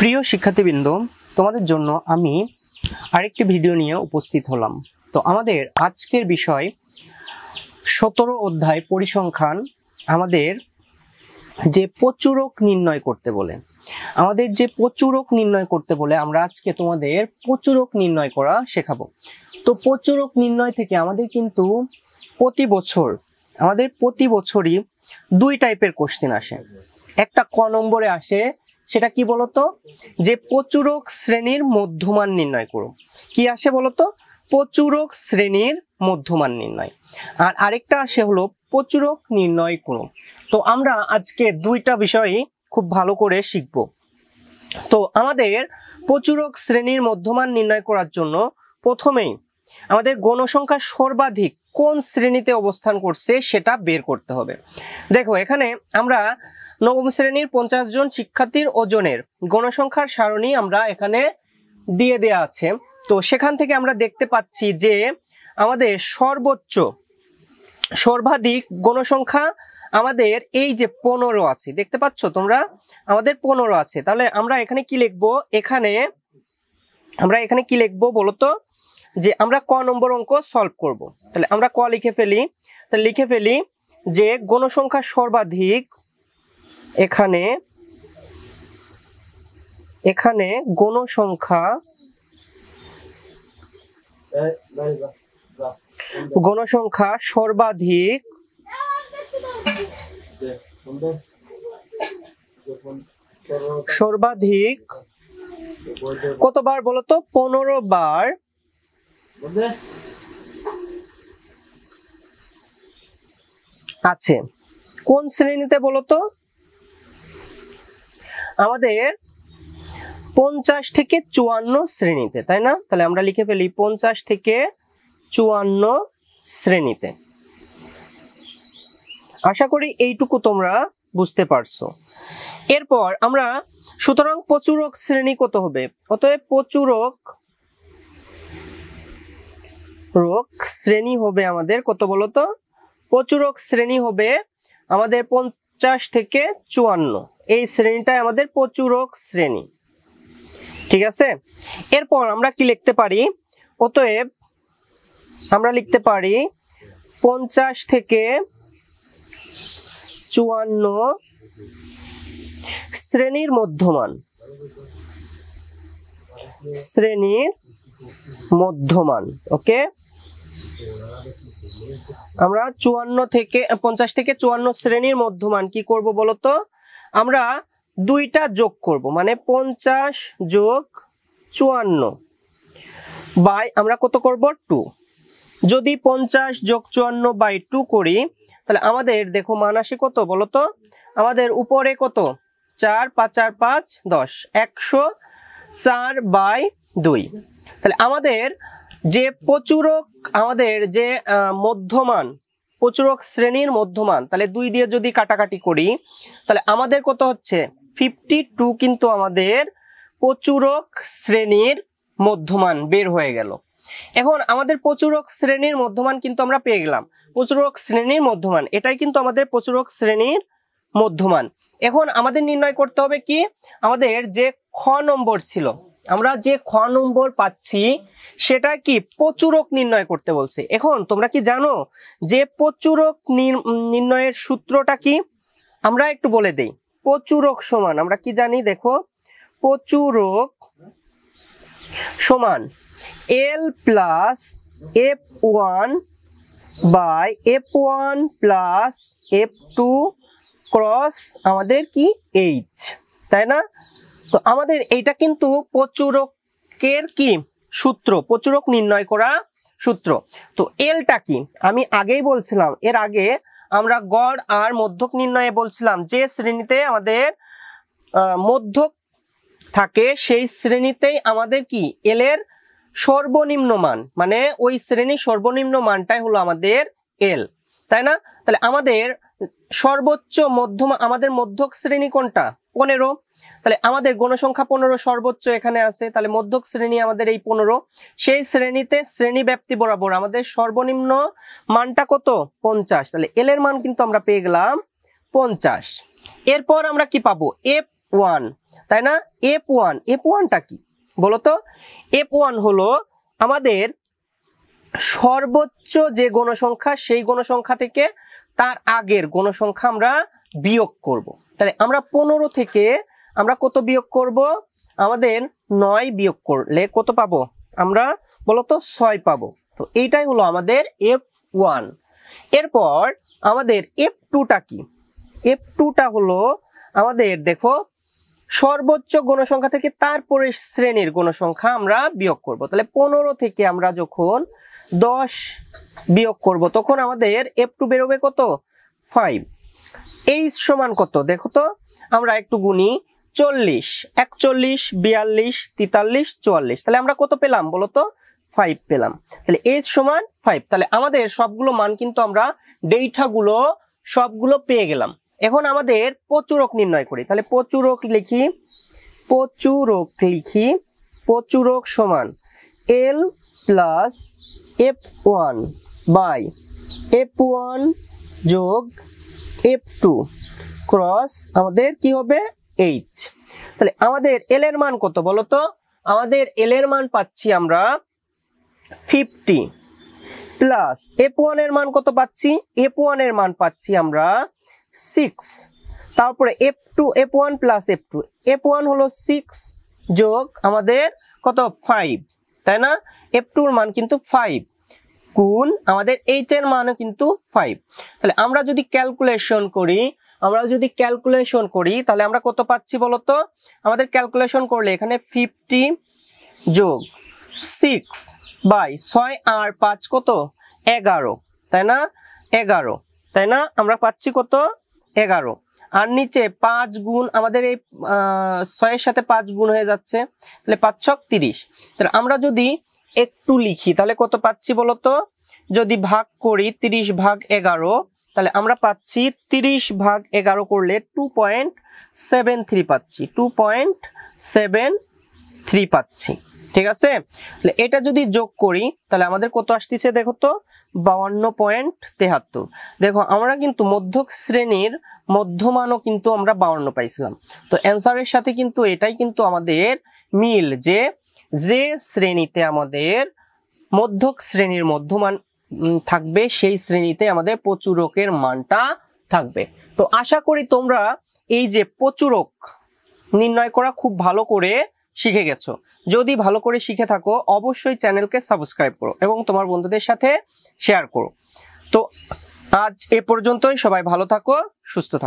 প্রিয় শিক্ষার্থীবৃন্দ, তোমাদের জন্য আমি আরেকটি ভিডিও নিয়ে উপস্থিত হলাম। তো আমাদের আজকের বিষয় 17 অধ্যায় পরিসংখ্যান। আমাদের যে প্রচুরক নির্ণয় করতে বলে আমরা আজকে তোমাদের প্রচুরক নির্ণয় করা শেখাবো। তো প্রচুরক নির্ণয় থেকে আমাদের কিন্তু প্রতি বছরই দুই টাইপের কোশ্চেন আসে। একটা ক নম্বরে আসে, সেটা কি বলতো, যে প্রচুরক শ্রেণীর মধ্যমান নির্ণয় করো। কি আসে বলতো? প্রচুরক শ্রেণীর মধ্যমান নির্ণয়। আর আরেকটা আসে হলো প্রচুরক নির্ণয় করো। তো আমরা আজকে দুইটা বিষয়ই খুব ভালো করে শিখব। তো আমাদের প্রচুরক শ্রেণীর মধ্যমান নির্ণয় করার জন্য প্রথমেই আমাদের গণসংখ্যা সর্বাধিক কোন শ্রেণীতে অবস্থান করছে সেটা বের করতে হবে। দেখো, এখানে আমরা নবম শ্রেণীর 50 জন শিক্ষার্থীর ওজনের গণসংখ্যার সারণী আমরা এখানে দিয়ে দেয়া আছে। তো সেখান থেকে আমরা দেখতে পাচ্ছি যে আমাদের সর্বাধিক গণসংখ্যা আমাদের এই যে 15 আছে, দেখতে পাচ্ছ তোমরা, আমাদের 15 আছে। তাহলে আমরা এখানে কি লিখবো? আমরা এখানে কি লিখবো বলতো, যে আমরা ক নম্বর অঙ্ক সলভ করব। তাহলে আমরা ক লিখে ফেলি যে গণসংখ্যা সর্বাধিক, এখানে গণসংখ্যা সর্বাধিক কতবার বলতো? 15 বার আছে। কোন শ্রেণীতে বলতো? আমাদের 50 থেকে 54 শ্রেণীতে, তাই না? তাহলে আমরা লিখে ফেলি 50 থেকে 54 শ্রেণীতে। আশা করি এইটুকু তোমরা বুঝতে পারছো। এরপর আমরা, সুতরাং প্রচুরক শ্রেণী কত হবে? অতএব প্রচুরক শ্রেণী হবে আমাদের কত বলতো? প্রচুরক শ্রেণী হবে আমাদের 50 থেকে 54। এই শ্রেণীটাই আমাদের প্রচুরক শ্রেণী। ঠিক আছে? এরপর আমরা কি লিখতে পারি? অতএব আমরা লিখতে পারি 50 থেকে 54 শ্রেণীর মধ্যমান। ওকে, আমরা 50 থেকে 54 শ্রেণীর মধ্যমান কি করব বলতো? আমরা দুইটা যোগ করব, মানে 50 যোগ 54 বাই আমরা কত করব? 2। যদি 50 যোগ 54 বাই 2 করি, তাহলে আমাদের দেখো মান আসে কত বলতো? আমাদের উপরে কত? 4 5 4 5 10, 104 বাই 2। তাহলে আমাদের যে মধ্যমান, প্রচুরক শ্রেণীর মধ্যমান, তাহলে 2 দিয়ে যদি কাটাকাটি করি, তাহলে আমাদের কত হচ্ছে? 52 কিন্তু আমাদের প্রচুরক শ্রেণীর মধ্যমান বের হয়ে গেল। এখন আমাদের প্রচুরক শ্রেণীর মধ্যমান কিন্তু আমরা পেয়ে গেলাম। প্রচুরক শ্রেণীর মধ্যমান, এটাই কিন্তু আমাদের প্রচুরক শ্রেণীর মধ্যমান। এখন আমাদের নির্ণয় করতে হবে কি? আমাদের যে খ নম্বর ছিল, আমরা যে খ নম্বর পাচ্ছি সেটা কি? প্রচুরক নির্ণয় করতে বলছে। এখন তোমরা কি জানো যে প্রচুরক নির্ণয়ের সূত্রটা কি? আমরা একটু বলে দেই। প্রচুরক সমান আমরা কি জানি? দেখো, প্রচুরক সমান L plus F1 by F1 plus F2 cross আমাদের কি H, তাই না? তো আমাদের এইটা কিন্তু প্রচুরকের কি সূত্র, প্রচুরক নির্ণয় করা সূত্র। তো এলটা কি? আমি আগেই বলছিলাম, এর আগে আমরা গড় আর মধ্যক নির্ণয়ে বলছিলাম যে শ্রেণীতে আমাদের মধ্যক থাকে সেই শ্রেণীতেই আমাদের কি এল এর সর্বনিম্ন মান, মানে ওই শ্রেণীর সর্বনিম্ন মানটাই হলো আমাদের এল, তাই না? তাহলে আমাদের সর্বোচ্চ আমাদের মধ্যক শ্রেণী কোনটা? 15। তাহলে আমাদের গণসংখ্যা 15 সর্বোচ্চ এখানে আছে, তাহলে মধ্যক শ্রেণী আমাদের এই 15। সেই শ্রেণীতে শ্রেণী ব্যাপ্তি বরাবর আমাদের সর্বনিম্ন মানটা কত? 50। তাহলে এল এর মান কিন্তু আমরা পেয়ে গেলাম 50। এরপর আমরা কি পাবো? F1। তাই না? F1, F1টা কি বলতো? F1 হলো আমাদের সর্বোচ্চ যে গণসংখ্যা, সেই গণসংখ্যা থেকে তার আগের গণসংখ্যা আমরা বিয়োগ করব। তাহলে আমরা 15 থেকে আমরা কত বিয়োগ করব? আমাদের 9 বিয়োগ করলে কত পাবো আমরা বলতো? 6 পাবো। তো এইটাই হলো আমাদের F1। এরপর আমাদের F2টা কি? F2টা হলো আমাদের দেখো সর্বোচ্চ গণসংখ্যা থেকে তারপরে শ্রেণীর গণসংখ্যা আমরা বিয়োগ করব। তাহলে 15 থেকে আমরা যখন 10 বিয়োগ করব তখন আমাদের F2 বেরোবে কত? 5। H সমান কত দেখো তো, আমরা একটু গুনি। 40, 41, 42, 43, 44। তাহলে আমরা কত পেলাম বলতো? 5 পেলাম। তাহলে H সমান 5। তাহলে আমাদের সবগুলো মান কিন্তু আমরা ডেটাগুলো সবগুলো পেয়ে গেলাম। এখন আমাদের প্রচুরক নির্ণয় করি। তাহলে প্রচুরক লিখি, প্রচুরক সমান L plus F1 by F1 যোগ F2 ক্রস আমাদের কি হবে? H। তাহলে আমাদের L এর মান কত বলতো? আমাদের L এর মান পাচ্ছি আমরা 50 প্লাস F1 এর মান কত পাচ্ছি? F1 এর মান পাচ্ছি আমরা 6। তারপরে F1 প্লাস F1 হলো 6 যোগ আমাদের কত? 5, তাই না? F2 এর মান কিন্তু 5 গুণ আমাদের H এর মানও কিন্তু 5। তাহলে আমরা যদি ক্যালকুলেশন করি তাহলে আমরা কত পাচ্ছি বলতো? আমাদের ক্যালকুলেশন করলে এখানে 50 যোগ 6 বাই 6 আর 5 কত? 11, তাই না? 11, তাই না? আমরা পাচ্ছি কত? 11। আর নিচে 5 গুণ আমাদের এই 6 এর সাথে 5 গুণ হয়ে যাচ্ছে, তাহলে 5 ছক 30। তাহলে আমরা যদি একটু লিখি তাহলে কত পাচ্ছি বলতো? যদি ভাগ করি 30 ভাগ 11, তাহলে আমরা পাচ্ছি 30 ভাগ 11 করলে 2.73 পাচ্ছি, 2.73 পাচ্ছি। ঠিক আছে? তাহলে এটা যদি যোগ করি তাহলে আমাদের কত আসতেছে দেখো তো? 52.73। দেখো আমরা কিন্তু মধ্যক শ্রেণীর মধ্যমানও কিন্তু আমরা 52 পাইছিলাম। তো অ্যান্সারের সাথে কিন্তু এটাই কিন্তু আমাদের মিল, যে শ্রেণীতে আমাদের মধ্যক শ্রেণীর মধ্যমান থাকবে সেই শ্রেণীতে আমাদের প্রচুরকের মানটা থাকবে। তো আশা করি তোমরা এই যে প্রচুরক নির্ণয় করা খুব ভালো করে শিখে গেছো। যদি ভালো করে শিখে থাকো অবশ্যই চ্যানেলকে সাবস্ক্রাইব করো এবং তোমার বন্ধুদের সাথে শেয়ার করো। তো আজ এ পর্যন্তই। সবাই ভালো থাকো, সুস্থ থাকো।